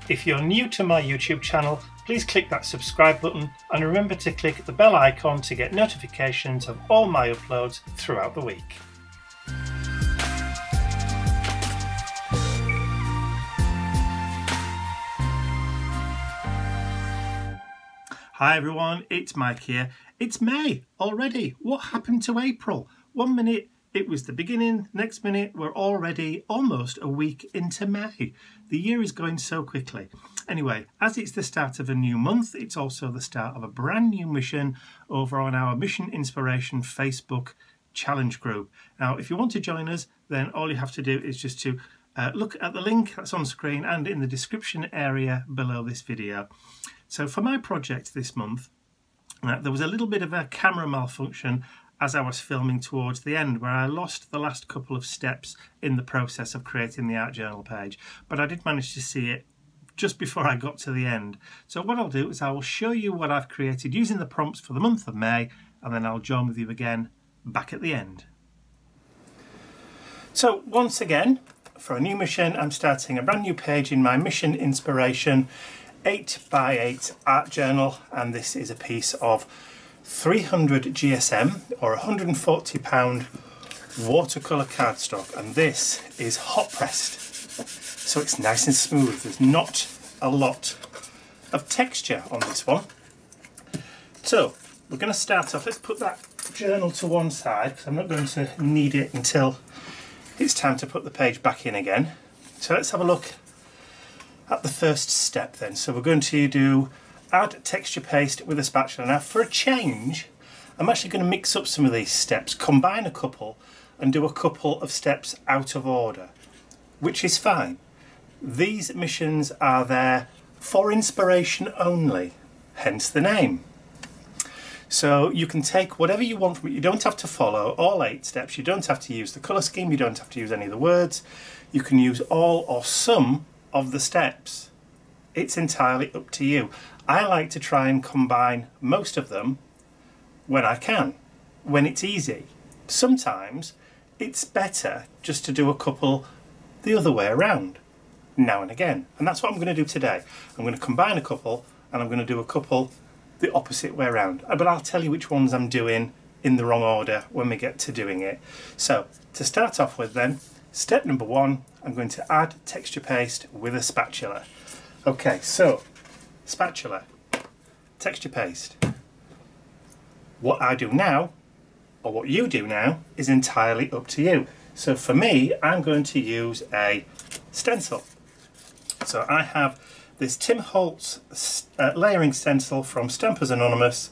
If you're new to my YouTube channel, please click that subscribe button and remember to click the bell icon to get notifications of all my uploads throughout the week. Hi everyone, it's Mike here. It's May already. What happened to April? 1 minute it was the beginning, next minute we're already almost a week into May. The year is going so quickly. Anyway, as it's the start of a new month, it's also the start of a brand new mission over on our Mission Inspiration Facebook challenge group. Now, if you want to join us, then all you have to do is just to look at the link that's on screen and in the description area below this video. So for my project this month, there was a little bit of a camera malfunction as I was filming towards the end, where I lost the last couple of steps in the process of creating the art journal page, but I did manage to see it just before I got to the end. So what I'll do is I will show you what I've created using the prompts for the month of May, and then I'll join with you again back at the end. So once again, for a new mission, I'm starting a brand new page in my Mission Inspiration 8x8 art journal, and this is a piece of 300 GSM or £140 watercolour cardstock, and this is hot pressed, so it's nice and smooth. There's not a lot of texture on this one. So we're going to start off, let's put that journal to one side because I'm not going to need it until it's time to put the page back in again. So let's have a look at the first step then. So we're going to do add texture paste with a spatula. Now for a change, I'm actually going to mix up some of these steps, combine a couple and do a couple of steps out of order, which is fine. These missions are there for inspiration only, hence the name. So you can take whatever you want from it. You don't have to follow all 8 steps. You don't have to use the colour scheme. You don't have to use any of the words. You can use all or some of the steps. It's entirely up to you. I like to try and combine most of them when I can, when it's easy. Sometimes it's better just to do a couple the other way around, now and again. And that's what I'm going to do today. I'm going to combine a couple and I'm going to do a couple the opposite way around. But I'll tell you which ones I'm doing in the wrong order when we get to doing it. So to start off with then, step number 1, I'm going to add texture paste with a spatula. Okay, so spatula, texture paste. What I do now, or what you do now, is entirely up to you. So for me, I'm going to use a stencil. So I have this Tim Holtz layering stencil from Stampers Anonymous,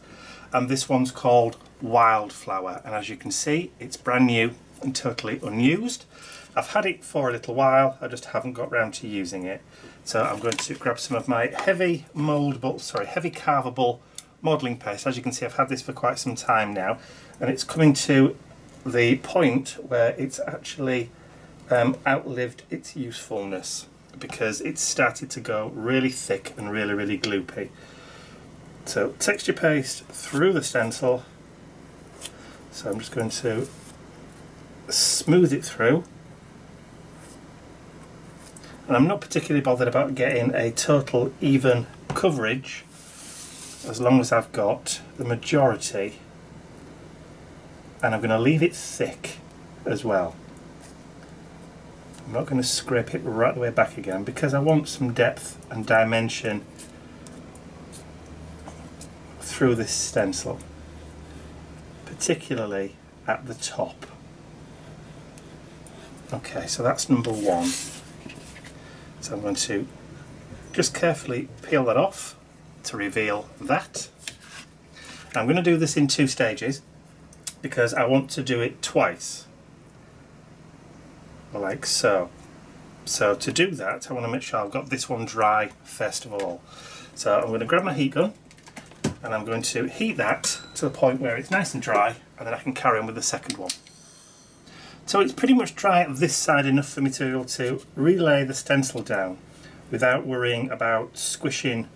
and this one's called Wildflower. And as you can see, it's brand new and totally unused. I've had it for a little while, I just haven't got round to using it. So I'm going to grab some of my heavy carvable modelling paste. As you can see, I've had this for quite some time now, and it's coming to the point where it's actually outlived its usefulness, because it's started to go really thick and really gloopy. So texture paste through the stencil. So I'm just going to smooth it through. And I'm not particularly bothered about getting a total even coverage, as long as I've got the majority, and I'm going to leave it thick as well. I'm not going to scrape it right the way back again because I want some depth and dimension through this stencil, particularly at the top. Okay, so that's number 1. So I'm going to just carefully peel that off to reveal that. I'm going to do this in 2 stages because I want to do it twice, like so. So to do that, I want to make sure I've got this one dry first of all. So I'm going to grab my heat gun and I'm going to heat that to the point where it's nice and dry, and then I can carry on with the second one. So it's pretty much dry at this side enough for me to be able to relay the stencil down without worrying about squishing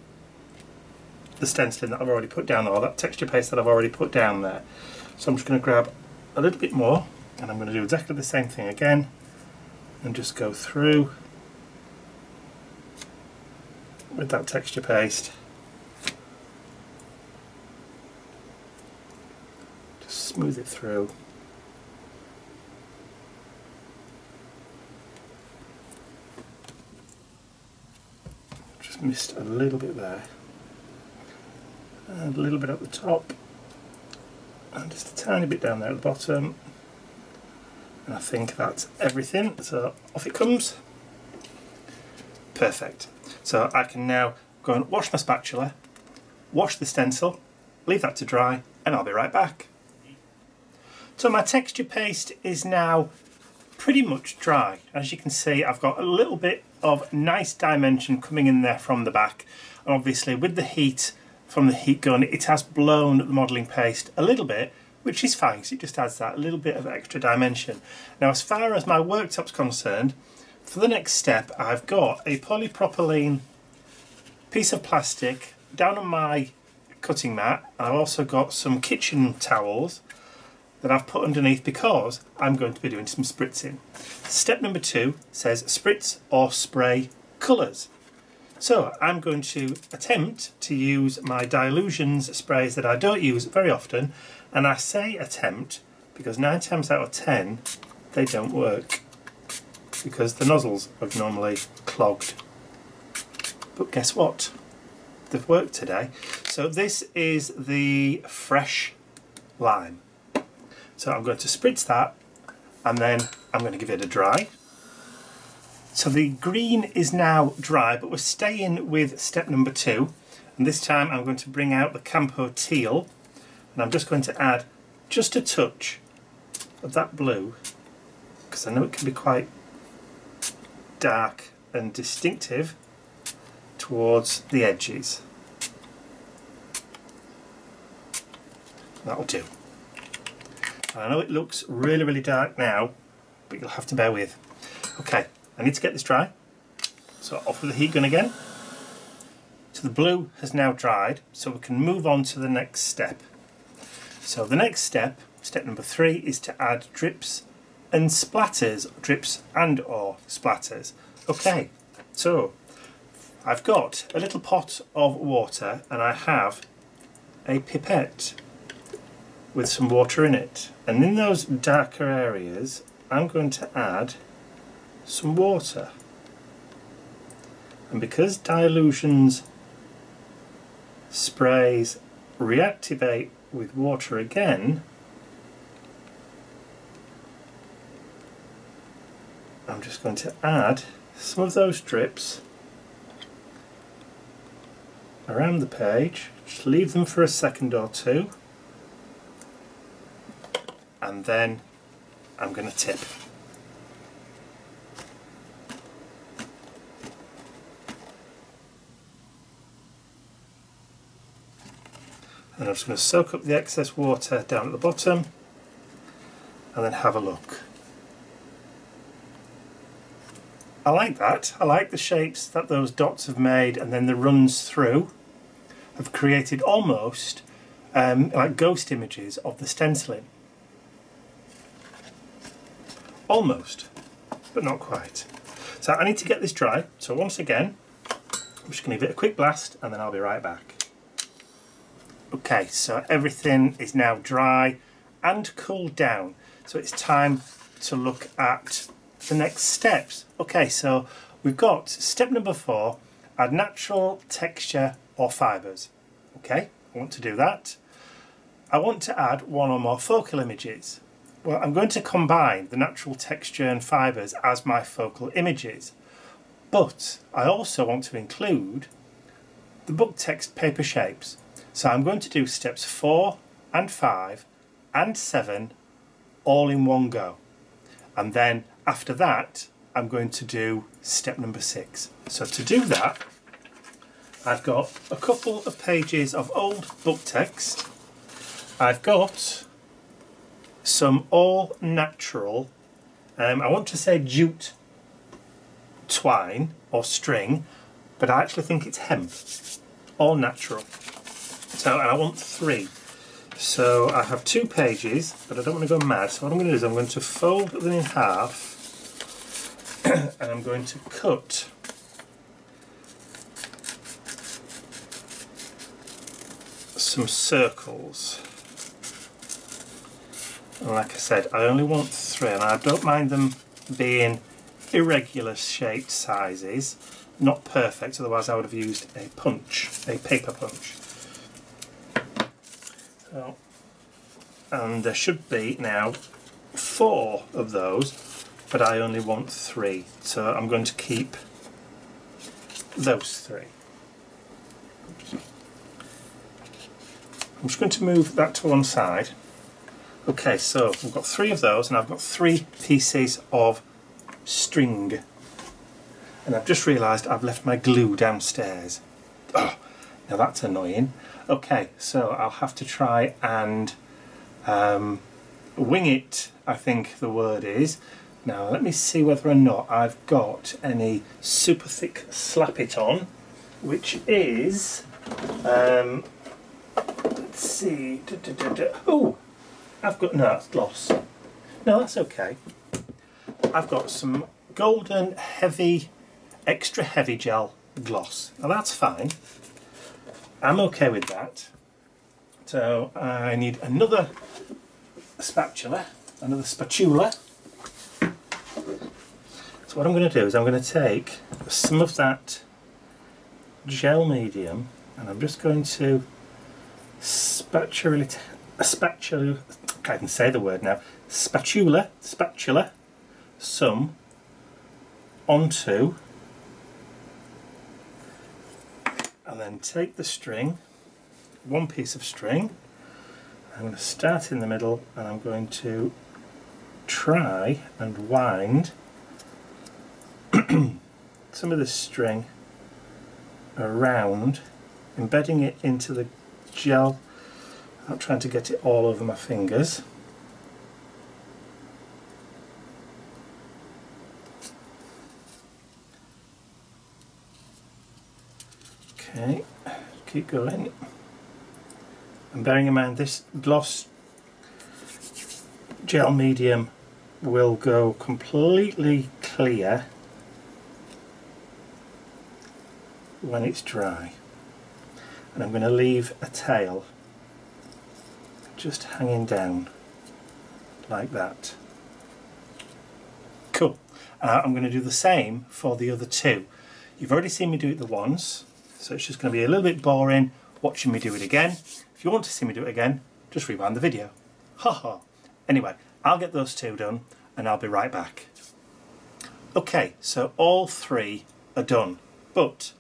the stenciling that I've already put down there, or that texture paste that I've already put down there. So I'm just going to grab a little bit more and I'm going to do exactly the same thing again and just go through with that texture paste. Just smooth it through. Just missed a little bit there. And a little bit up the top. And just a tiny bit down there at the bottom. And I think that's everything. So off it comes. Perfect. So I can now go and wash my spatula, wash the stencil, leave that to dry, and I'll be right back. So my texture paste is now pretty much dry. As you can see, I've got a little bit of nice dimension coming in there from the back. And obviously with the heat from the heat gun, it has blown the modelling paste a little bit, which is fine because it just adds that little bit of extra dimension. Now as far as my worktop's concerned, for the next step I've got a polypropylene piece of plastic down on my cutting mat, and I've also got some kitchen towels that I've put underneath because I'm going to be doing some spritzing. Step number 2 says spritz or spray colours. So I'm going to attempt to use my Dilutions sprays that I don't use very often, and I say attempt because 9 times out of 10 they don't work because the nozzles are normally clogged. But guess what? They've worked today. So this is the fresh lime. So I'm going to spritz that and then I'm going to give it a dry. So the green is now dry, but we're staying with step number 2. And this time I'm going to bring out the Campo Teal and I'm just going to add just a touch of that blue because I know it can be quite dark and distinctive towards the edges. That'll do. I know it looks really, really dark now, but you'll have to bear with. Okay, I need to get this dry. So off with the heat gun again. So the blue has now dried, so we can move on to the next step. So the next step, step number 3, is to add drips and splatters, drips and or splatters. Okay, so I've got a little pot of water and I have a pipette with some water in it, and in those darker areas I'm going to add some water. And because Dilutions sprays reactivate with water again, I'm just going to add some of those drips around the page. Just leave them for a second or two, and then I'm going to tip. And I'm just going to soak up the excess water down at the bottom and then have a look. I like that. I like the shapes that those dots have made, and then the runs through have created almost like ghost images of the stenciling. Almost, but not quite. So I need to get this dry. So once again, I'm just going to give it a quick blast and then I'll be right back. Okay, so everything is now dry and cooled down. So it's time to look at the next steps. Okay, so we've got step number 4, add natural texture or fibres. Okay, I want to do that. I want to add 1 or more focal images. Well, I'm going to combine the natural texture and fibres as my focal images, but I also want to include the book text paper shapes. So I'm going to do steps 4 and 5 and 7 all in one go. And then after that, I'm going to do step number 6. So to do that, I've got a couple of pages of old book text. I've got some all natural, I want to say jute twine or string, but I actually think it's hemp, all natural. So, and I want 3. So I have 2 pages, but I don't want to go mad. So what I'm going to do is I'm going to fold them in half and I'm going to cut some circles. And like I said, I only want 3, and I don't mind them being irregular shaped sizes, not perfect, otherwise I would have used a paper punch. So, and there should be now 4 of those, but I only want 3, so I'm going to keep those 3. I'm just going to move that to one side. Okay, so we've got 3 of those, and I've got 3 pieces of string. And I've just realised I've left my glue downstairs. Oh, now that's annoying. Okay, so I'll have to try and wing it, I think the word is. Now let me see whether or not I've got any super thick slap it on, which is, let's see, oh, I've got, no, it's gloss. No, that's okay. I've got some golden heavy, extra heavy gel gloss. Now that's fine. I'm okay with that. So I need another spatula. So what I'm going to do is I'm going to take some of that gel medium, and I'm just going to spatula, I can't even say the word now, spatula some onto, and then take the string, one piece of string, I'm going to start in the middle, and I'm going to try and wind some of this string around, embedding it into the gel. I'm trying to get it all over my fingers. Okay, keep going. And bearing in mind this gloss gel medium will go completely clear when it's dry. And I'm going to leave a tail just hanging down like that. Cool. I'm going to do the same for the other 2. You've already seen me do it the once, so it's just going to be a little bit boring watching me do it again. If you want to see me do it again, just rewind the video. Haha. Anyway, I'll get those 2 done and I'll be right back. Okay, so all 3 are done, but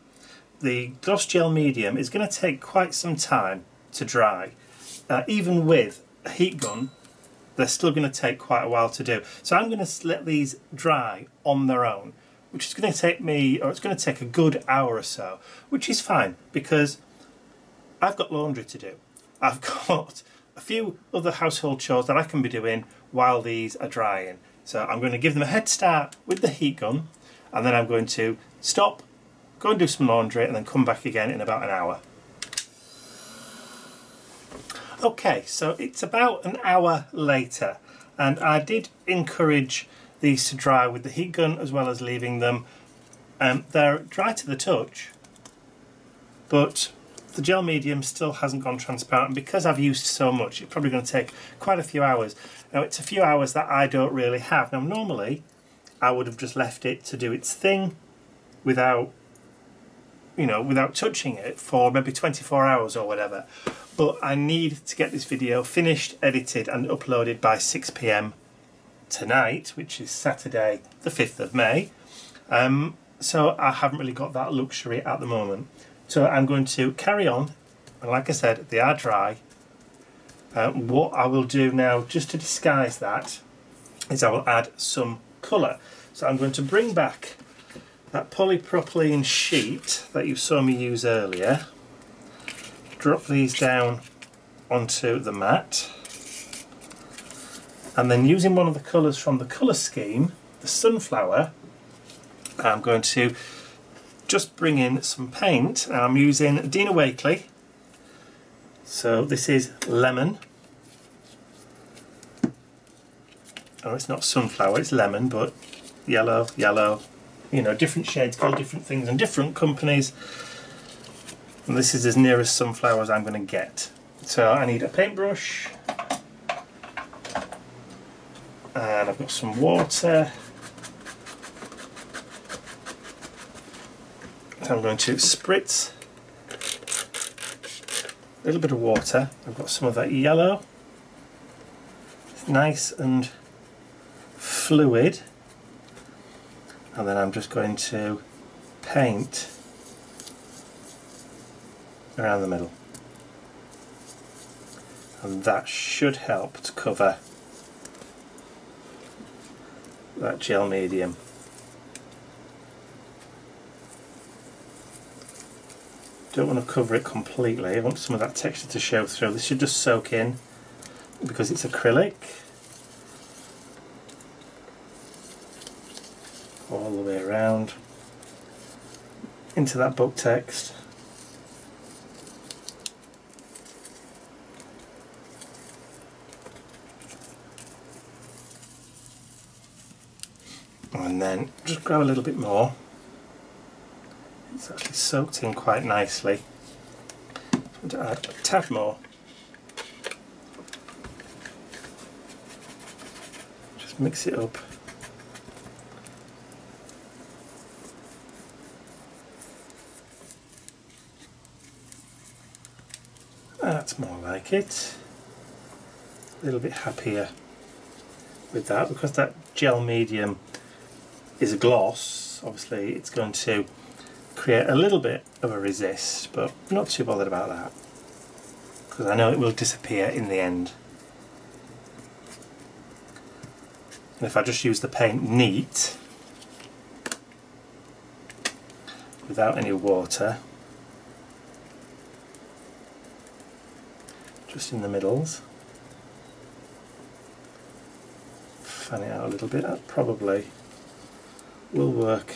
the gloss gel medium is going to take quite some time to dry. Even with a heat gun, they're still going to take quite a while to do. So I'm going to let these dry on their own, which is going to take me, or it's going to take a good hour or so, which is fine because I've got laundry to do. I've got a few other household chores that I can be doing while these are drying. So I'm going to give them a head start with the heat gun, and then I'm going to stop, go and do some laundry, and then come back again in about an hour. Okay, so it's about an hour later, and I did encourage these to dry with the heat gun as well as leaving them. They're dry to the touch, but the gel medium still hasn't gone transparent, and because I've used so much, it's probably going to take quite a few hours. Now it's a few hours that I don't really have. Now normally I would have just left it to do its thing without, you know, without touching it for maybe 24 hours or whatever. But I need to get this video finished, edited and uploaded by 6 PM tonight, which is Saturday the 5th of May. So I haven't really got that luxury at the moment. So I'm going to carry on, and like I said, they are dry. What I will do now, just to disguise that, is I will add some colour. So I'm going to bring back that polypropylene sheet that you saw me use earlier, drop these down onto the mat, and then using one of the colours from the colour scheme, the sunflower, I'm going to just bring in some paint. I'm using Dina Wakley, so this is lemon. Oh, it's not sunflower, it's lemon, but yellow, you know, different shades called different things and different companies. And this is as near as sunflower as I'm going to get. So I need a paintbrush, and I've got some water. So I'm going to spritz a little bit of water. I've got some of that yellow. It's nice and fluid. And then I'm just going to paint around the middle. And that should help to cover that gel medium. Don't want to cover it completely, I want some of that texture to show through. This should just soak in because it's acrylic. All the way around into that book text. And then just grab a little bit more. It's actually soaked in quite nicely. I'm going to add a tad more. Just mix it up. That's more like it. A little bit happier with that because that gel medium is a gloss. Obviously it's going to create a little bit of a resist, but I'm not too bothered about that because I know it will disappear in the end. And if I just use the paint neat without any water, just in the middles, fan it out a little bit, that probably will work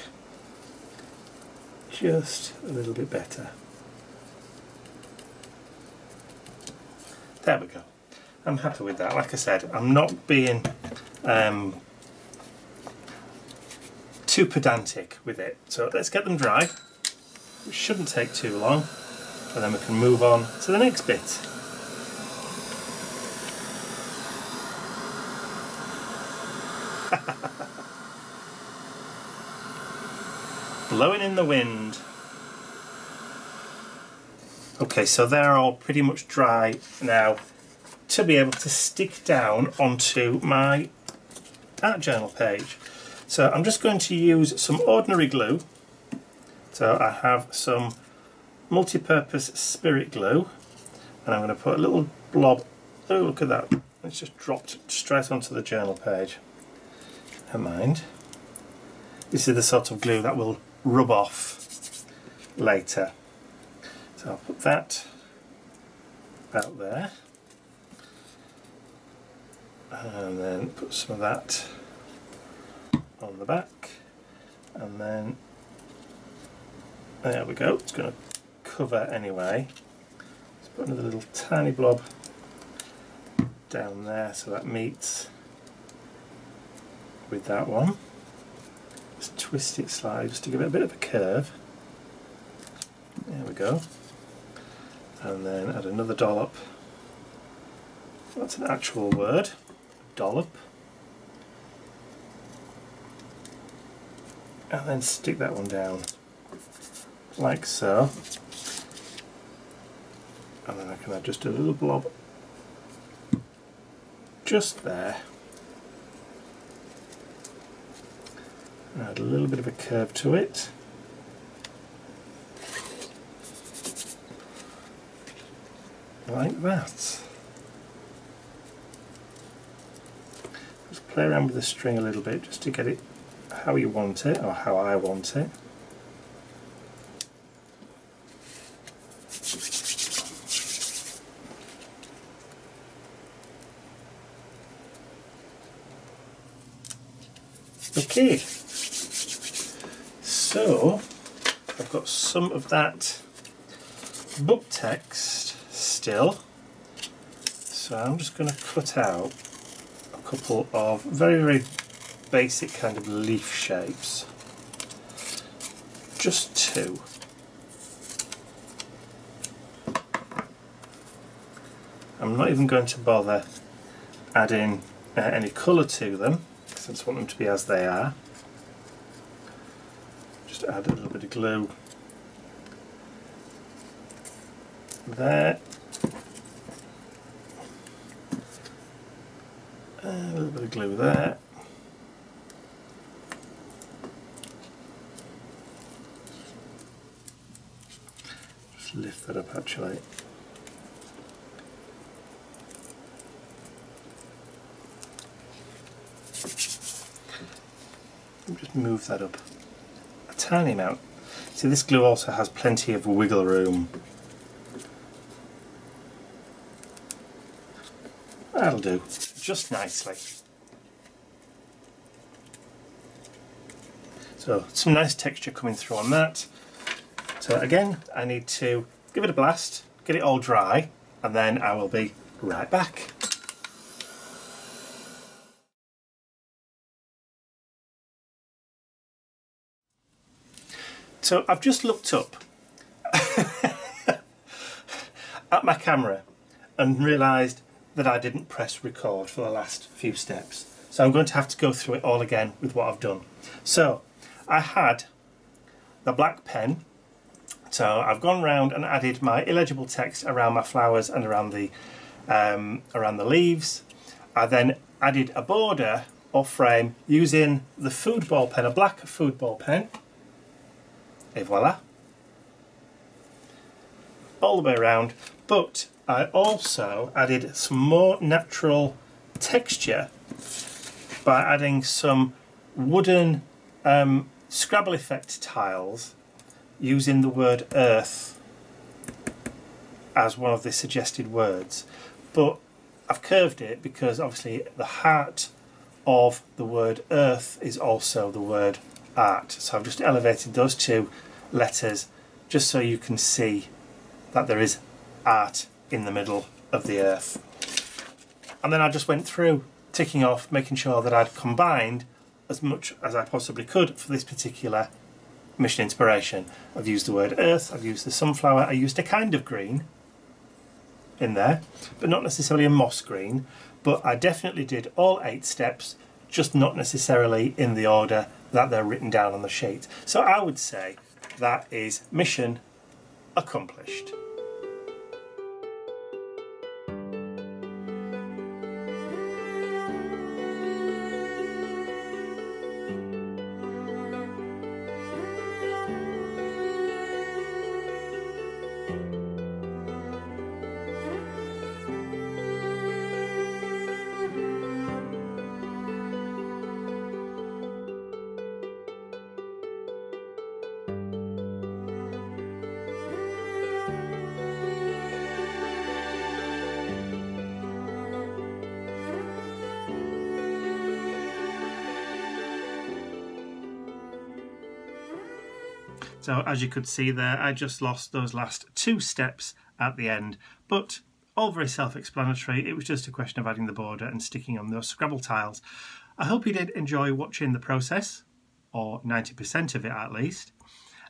just a little bit better. There we go. I'm happy with that. Like I said, I'm not being too pedantic with it. So let's get them dry. It shouldn't take too long, and then we can move on to the next bit. Blowing in the wind. Okay, so they're all pretty much dry now to be able to stick down onto my art journal page. So I'm just going to use some ordinary glue. So I have some multi-purpose spirit glue, and I'm going to put a little blob. Oh, look at that. It's just dropped straight onto the journal page. Never mind. This is the sort of glue that will rub off later. So I'll put that out there, and then put some of that on the back, and then there we go. It's going to cover anyway. Let's put another little tiny blob down there so that meets with that one. Just twist it slightly just to give it a bit of a curve. There we go. And then add another dollop. That's an actual word. Dollop. And then stick that one down like so. And then I can add just a little blob just there. Add a little bit of a curve to it. Like that. Just play around with the string a little bit just to get it how you want it, or how I want it. Okay, so I've got some of that book text still, so I'm just going to cut out a couple of very basic kind of leaf shapes, just two. I'm not even going to bother adding any colour to them, because I just want them to be as they are. Just add a little bit of glue there. A little bit of glue there. Just lift that up actually. Just move that up a tiny amount. See, this glue also has plenty of wiggle room. That'll do, just nicely. So some nice texture coming through on that. So again, I need to give it a blast, get it all dry, and then I will be right back. So I've just looked up at my camera and realised that I didn't press record for the last few steps. So I'm going to have to go through it all again with what I've done. So I had the black pen. So I've gone round and added my illegible text around my flowers and around the leaves. I then added a border or frame using the food ball pen, a black food ball pen. Et voila, all the way around. But I also added some more natural texture by adding some wooden Scrabble effect tiles using the word earth as one of the suggested words. But I've curved it because obviously the heart of the word earth is also the word art. So I've just elevated those two letters just so you can see that there is art in the middle of the earth. And then I just went through ticking off, making sure that I'd combined as much as I possibly could for this particular mission inspiration. I've used the word earth, I've used the sunflower, I used a kind of green in there, but not necessarily a moss green. But I definitely did all 8 steps, just not necessarily in the order that they're written down on the sheet. So I would say that is mission accomplished. So as you could see there, I just lost those last 2 steps at the end, but all very self-explanatory. It was just a question of adding the border and sticking on those Scrabble tiles. I hope you did enjoy watching the process, or 90% of it at least.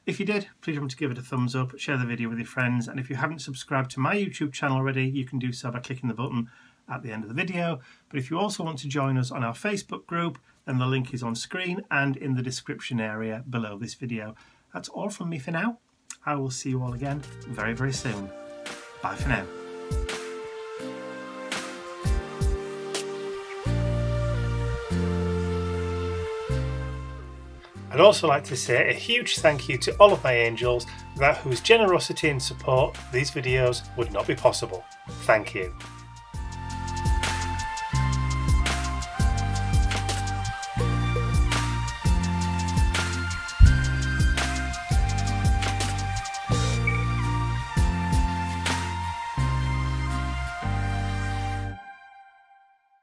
If you did, please remember to give it a thumbs up, share the video with your friends, and if you haven't subscribed to my YouTube channel already, you can do so by clicking the button at the end of the video. But if you also want to join us on our Facebook group, then the link is on screen and in the description area below this video. That's all from me for now. I will see you all again very, very soon. Bye for now. I'd also like to say a huge thank you to all of my angels, without whose generosity and support these videos would not be possible. Thank you.